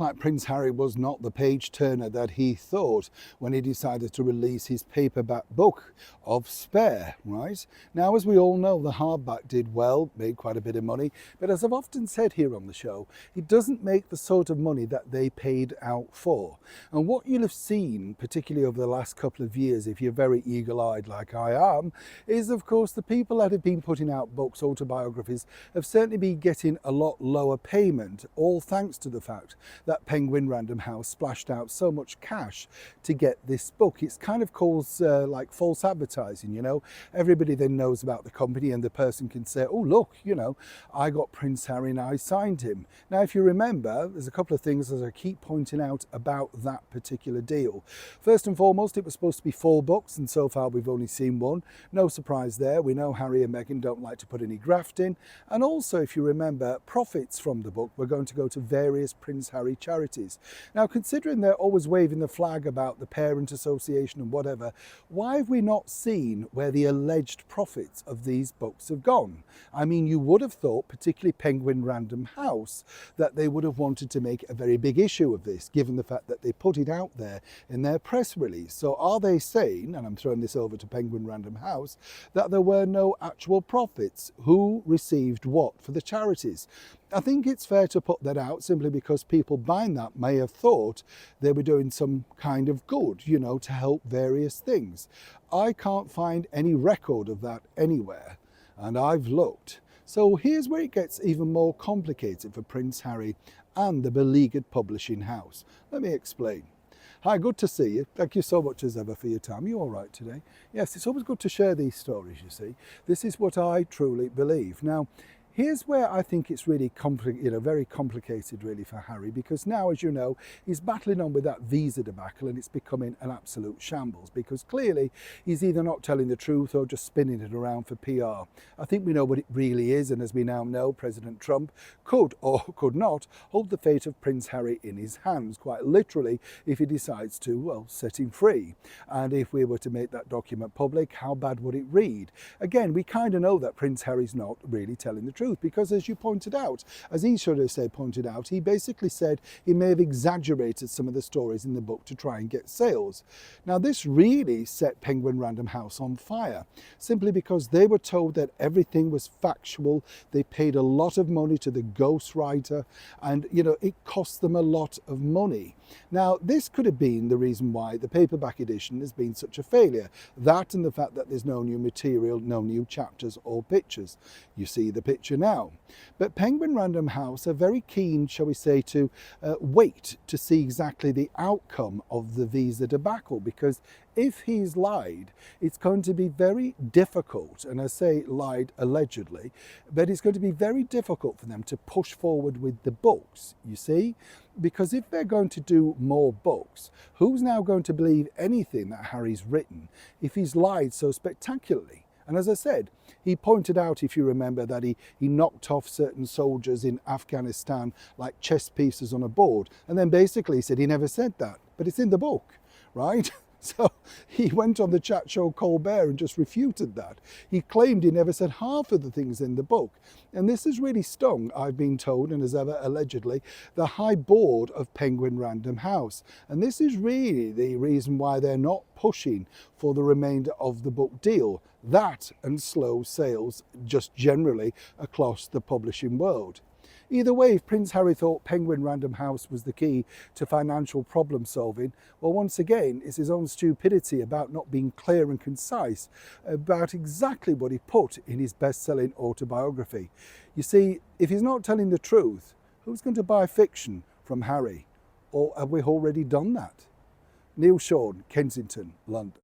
looks like Prince Harry was not the page turner that he thought when he decided to release his paperback book of Spare, right? Now, as we all know, the hardback did well, made quite a bit of money, but as I've often said here on the show, it doesn't make the sort of money that they paid out for. And what you'll have seen, particularly over the last couple of years, if you're very eagle-eyed like I am, is of course the people that have been putting out books, autobiographies, have certainly been getting a lot lower payment, all thanks to the fact that Penguin Random House splashed out so much cash to get this book. It's kind of caused like false advertising, you know. Everybody then knows about the company and the person can say, oh look, you know, I got Prince Harry and I signed him. Now, if you remember, there's a couple of things as I keep pointing out about that particular deal. First and foremost, it was supposed to be 4 books and so far we've only seen 1. No surprise there. We know Harry and Meghan don't like to put any graft in. And also, if you remember, profits from the book were going to go to various Prince Harry charities. Now, considering they're always waving the flag about the parent association and whatever, why have we not seen where the alleged profits of these books have gone? I mean, you would have thought, particularly Penguin Random House, that they would have wanted to make a very big issue of this, given the fact that they put it out there in their press release. So are they saying, and I'm throwing this over to Penguin Random House, that there were no actual profits? Who received what for the charities? I think it's fair to put that out simply because people buying that may have thought they were doing some kind of good, you know, to help various things. I can't find any record of that anywhere, and I've looked. So here's where it gets even more complicated for Prince Harry and the beleaguered publishing house. Let me explain. Hi, good to see you. Thank you so much as ever for your time. You all right today? Yes, it's always good to share these stories, you see. This is what I truly believe. Now, here's where I think it's really very complicated really for Harry, because now, as you know, he's battling on with that visa debacle and it's becoming an absolute shambles because clearly he's either not telling the truth or just spinning it around for PR. I think we know what it really is, and as we now know, President Trump could or could not hold the fate of Prince Harry in his hands, quite literally, if he decides to, well, set him free. And if we were to make that document public, how bad would it read? Again, we kind of know that Prince Harry's not really telling the truth, because as you pointed out, as he should have pointed out, he basically said he may have exaggerated some of the stories in the book to try and get sales. Now, this really set Penguin Random House on fire, simply because they were told that everything was factual. They paid a lot of money to the ghostwriter, and you know, it cost them a lot of money. Now, this could have been the reason why the paperback edition has been such a failure. That and the fact that there's no new material, no new chapters or pictures. You see the picture now. But Penguin Random House are very keen, shall we say, to wait to see exactly the outcome of the visa debacle, because if he's lied, it's going to be very difficult, and I say lied allegedly, but it's going to be very difficult for them to push forward with the books, you see? Because if they're going to do more books, who's now going to believe anything that Harry's written if he's lied so spectacularly? And as I said, he pointed out, if you remember, that he knocked off certain soldiers in Afghanistan like chess pieces on a board. And then basically he said he never said that, but it's in the book, right? So he went on the chat show Colbert and just refuted that. He claimed he never said half of the things in the book. And this has really stung, I've been told, and as ever allegedly, the high board of Penguin Random House. And this is really the reason why they're not pushing for the remainder of the book deal. That and slow sales just generally across the publishing world. Either way, if Prince Harry thought Penguin Random House was the key to financial problem solving, well, once again, it's his own stupidity about not being clear and concise about exactly what he put in his best-selling autobiography. You see, if he's not telling the truth, who's going to buy fiction from Harry? Or have we already done that? Neil Sean, Kensington, London.